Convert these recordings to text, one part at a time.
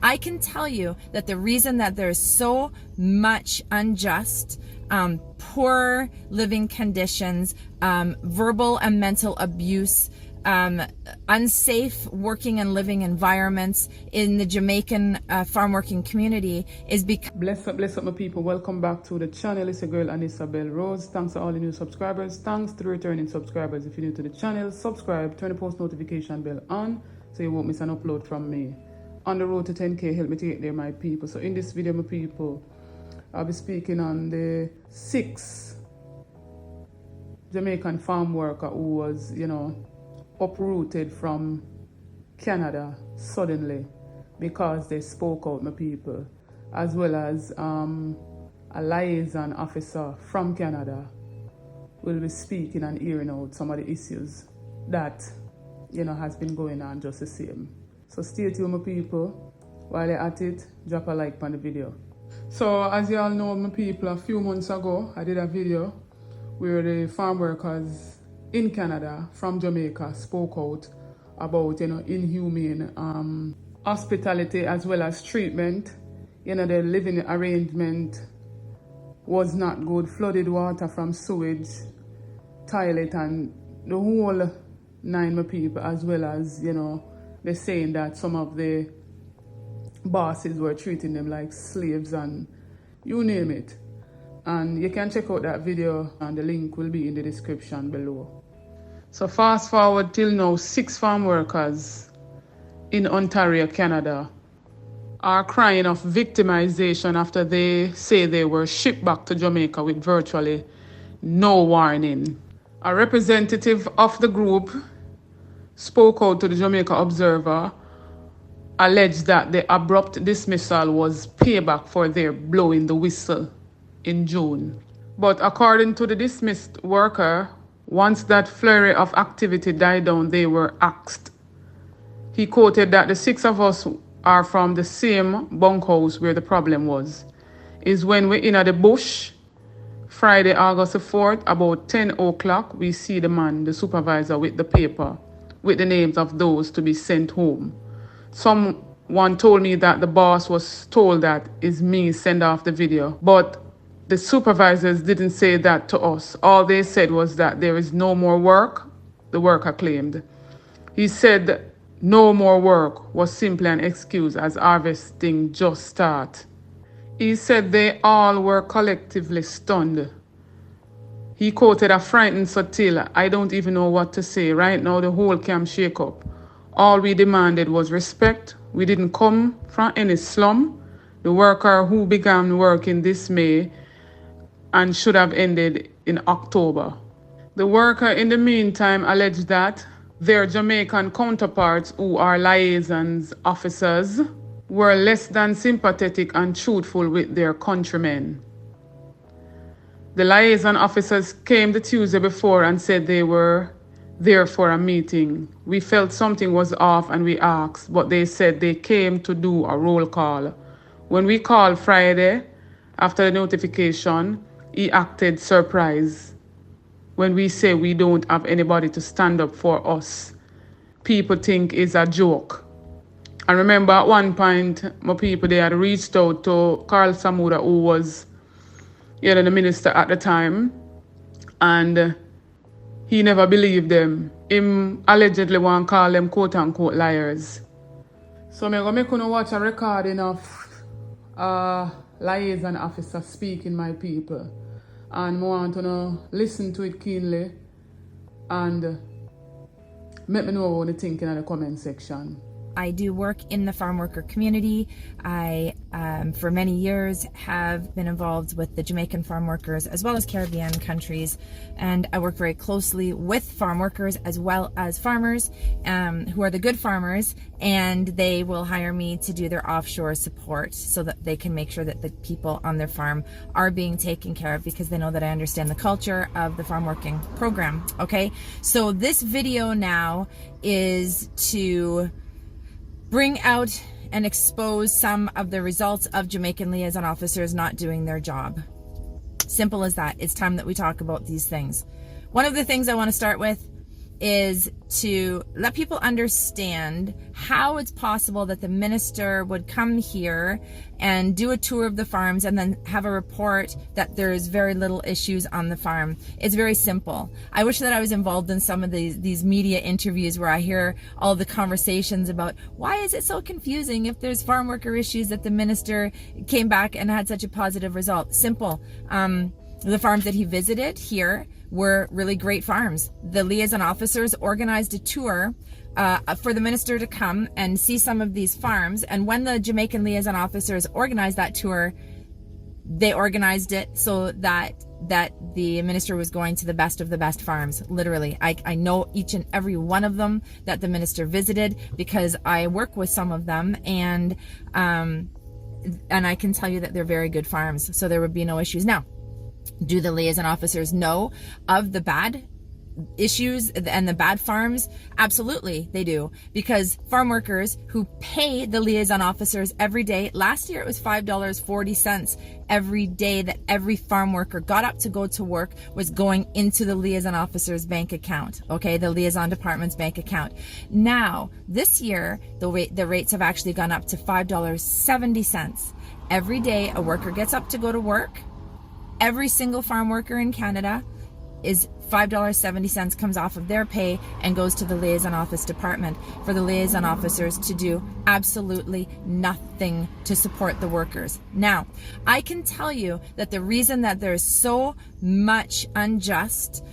I can tell you that the reason that there's so much unjust, poor living conditions, verbal and mental abuse, unsafe working and living environments in the Jamaican farm working community is because... Bless up my people. Welcome back to the channel. It's your girl Anisabel Rose. Thanks to all the new subscribers. Thanks to the returning subscribers. If you're new to the channel, subscribe, turn the post notification bell on so you won't miss an upload from me. On the road to 10k, help me to get there, my people. So in this video, my people, I'll be speaking on the 6th Jamaican farm worker who was, uprooted from Canada suddenly because they spoke out, my people, as well as a liaison officer from Canada will be speaking and hearing out some of the issues that has been going on just the same. So stay tuned, my people. While you're at it, drop a like on the video. So as you all know, my people, a few months ago I did a video where the farm workers in Canada from Jamaica spoke out about inhumane hospitality as well as treatment. The living arrangement was not good. Flooded water from sewage, toilet, and the whole nine, my people, as well as they're saying that some of the bosses were treating them like slaves and you name it. And you can check out that video and the link will be in the description below. So fast forward till now, 6 farm workers in Ontario, Canada are crying of victimization after they say they were shipped back to Jamaica with virtually no warning. A representative of the group spoke out to the Jamaica Observer, alleged that the abrupt dismissal was payback for their blowing the whistle in June. But according to the dismissed worker, once that flurry of activity died down, they were axed. He quoted that the 6 of us are from the same bunkhouse where the problem was. Is when we're in the bush, Friday, August the 4th, about 10 o'clock, we see the man, the supervisor, with the paper, with the names of those to be sent home. Someone told me that the boss was told that it's me send off the video, but the supervisors didn't say that to us. All they said was that there is no more work, the worker claimed. He said no more work was simply an excuse as harvesting just started. He said they all were collectively stunned. He quoted a frightened Sotila, "I don't even know what to say. Right now the whole camp shake up. All we demanded was respect. We didn't come from any slum. The worker who began working this May and should have ended in October." The worker in the meantime alleged that their Jamaican counterparts, who are liaisons officers, were less than sympathetic and truthful with their countrymen. The liaison officers came the Tuesday before and said they were there for a meeting. We felt something was off and we asked, but they said they came to do a roll call. When we called Friday, after the notification, he acted surprised. When we say we don't have anybody to stand up for us, people think it's a joke. I remember at one point, my people, they had reached out to Carl Samuda, who was the minister at the time, and he never believed them. Him allegedly want to call them quote-unquote liars. So I'm going to watch a recording of liaison officer speaking, my people. And I want to listen to it keenly and let me know what you think in the comment section. I do work in the farm worker community. I, for many years, have been involved with the Jamaican farm workers as well as Caribbean countries, and I work very closely with farm workers as well as farmers who are the good farmers, and they will hire me to do their offshore support so that they can make sure that the people on their farm are being taken care of, because they know that I understand the culture of the farm working program. Okay, so this video now is to bring out and expose some of the results of Jamaican liaison officers not doing their job. Simple as that. It's time that we talk about these things. One of the things I want to start with is to let people understand how it's possible that the minister would come here and do a tour of the farms and then have a report that there's very little issues on the farm. It's very simple. I wish that I was involved in some of these media interviews where I hear all the conversations about why is it so confusing if there's farm worker issues that the minister came back and had such a positive result. Simple. The farms that he visited here were really great farms. The liaison officers organized a tour for the minister to come and see some of these farms. And when the Jamaican liaison officers organized that tour, they organized it so that the minister was going to the best of the best farms. Literally, I know each and every one of them that the minister visited because I work with some of them, and I can tell you that they're very good farms. So there would be no issues. Now, do the liaison officers know of the bad issues and the bad farms? Absolutely, they do. Because farm workers who pay the liaison officers every day, last year it was $5.40 every day that every farm worker got up to go to work was going into the liaison officer's bank account, okay, the liaison department's bank account. Now, this year, the rates have actually gone up to $5.70. Every day a worker gets up to go to work, every single farm worker in Canada is $5.70 comes off of their pay and goes to the liaison office department for the liaison officers to do absolutely nothing to support the workers. Now, I can tell you that the reason that there's so much unjust,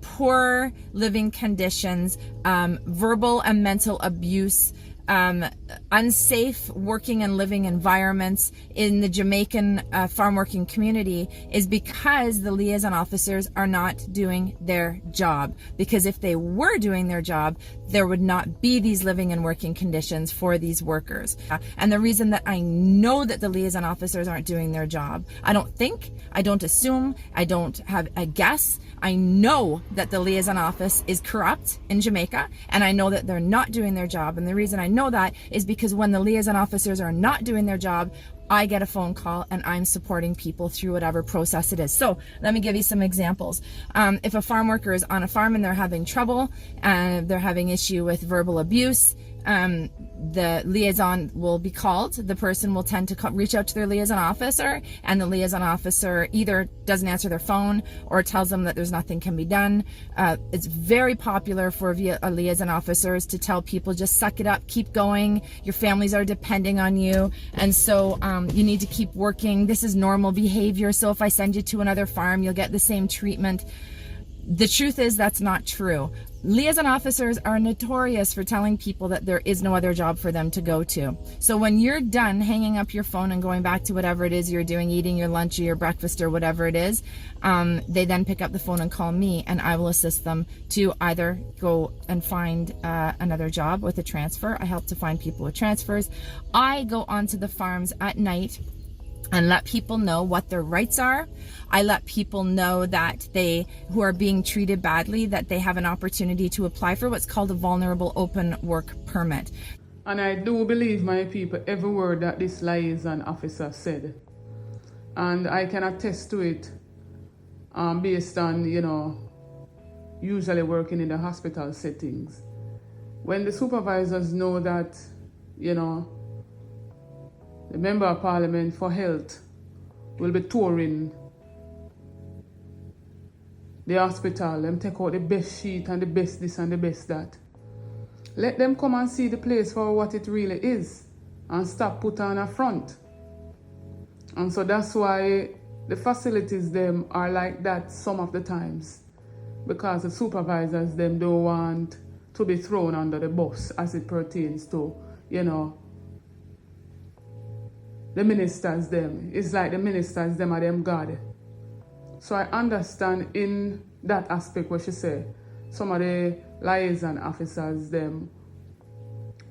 poor living conditions, verbal and mental abuse, unsafe working and living environments in the Jamaican farm working community is because the liaison officers are not doing their job. Because if they were doing their job, there would not be these living and working conditions for these workers. And the reason that I know that the liaison officers aren't doing their job, I don't think, I don't assume, I don't have a guess. I know that the liaison office is corrupt in Jamaica, and I know that they're not doing their job. And the reason I know that is because when the liaison officers are not doing their job, I get a phone call and I'm supporting people through whatever process it is. So let me give you some examples. If a farm worker is on a farm and they're having trouble and they're having issue with verbal abuse, the liaison will be called. The person will tend to reach out to their liaison officer, and the liaison officer either doesn't answer their phone or tells them that there's nothing can be done. It's very popular for liaison officers to tell people, just suck it up, keep going. Your families are depending on you, and so you need to keep working. This is normal behavior. So if I send you to another farm, you'll get the same treatment. The truth is that's not true. Liaison officers are notorious for telling people that there is no other job for them to go to. So when you're done hanging up your phone and going back to whatever it is you're doing, eating your lunch or your breakfast or whatever it is, they then pick up the phone and call me, and I will assist them to either go and find another job with a transfer. I help to find people with transfers. I go onto the farms at night and let people know what their rights are. I let people know that who are being treated badly, that they have an opportunity to apply for what's called a vulnerable open work permit. And I do believe, my people, every word that this liaison officer said. And I can attest to it based on, usually working in the hospital settings. When the supervisors know that, the Member of Parliament for Health will be touring the hospital, them take out the best sheet and the best this and the best that. Let them come and see the place for what it really is and stop put on a front. And so that's why the facilities them are like that some of the times, because the supervisors them don't want to be thrown under the bus as it pertains to, the ministers them. It's like the ministers them are them God. So I understand in that aspect what she said. Some of the liaison officers them,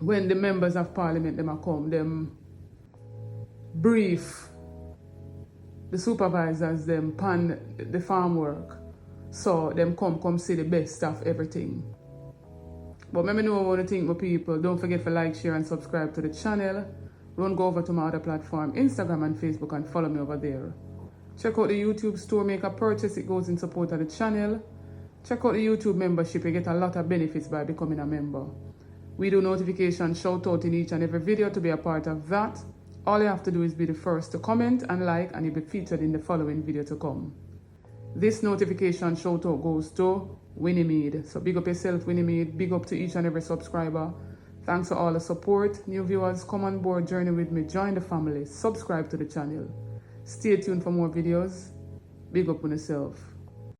when the members of parliament them are come, them brief the supervisors them pan the farm work. So them come see the best of everything. But let me know what you think, my people. Don't forget to like, share and subscribe to the channel. Don't go over to my other platform, Instagram and Facebook, and follow me over there. Check out the YouTube store, make a purchase, it goes in support of the channel. Check out the YouTube membership. You get a lot of benefits by becoming a member. We do notification shout out in each and every video to be a part of that. All you have to do is be the first to comment and like, and you'll be featured in the following video to come. This notification shout out goes to Winnie Mead. So big up yourself, Winnie Mead. Big up to each and every subscriber. Thanks for all the support. New viewers, come on board, journey with me, join the family, subscribe to the channel. Stay tuned for more videos. Big up on yourself.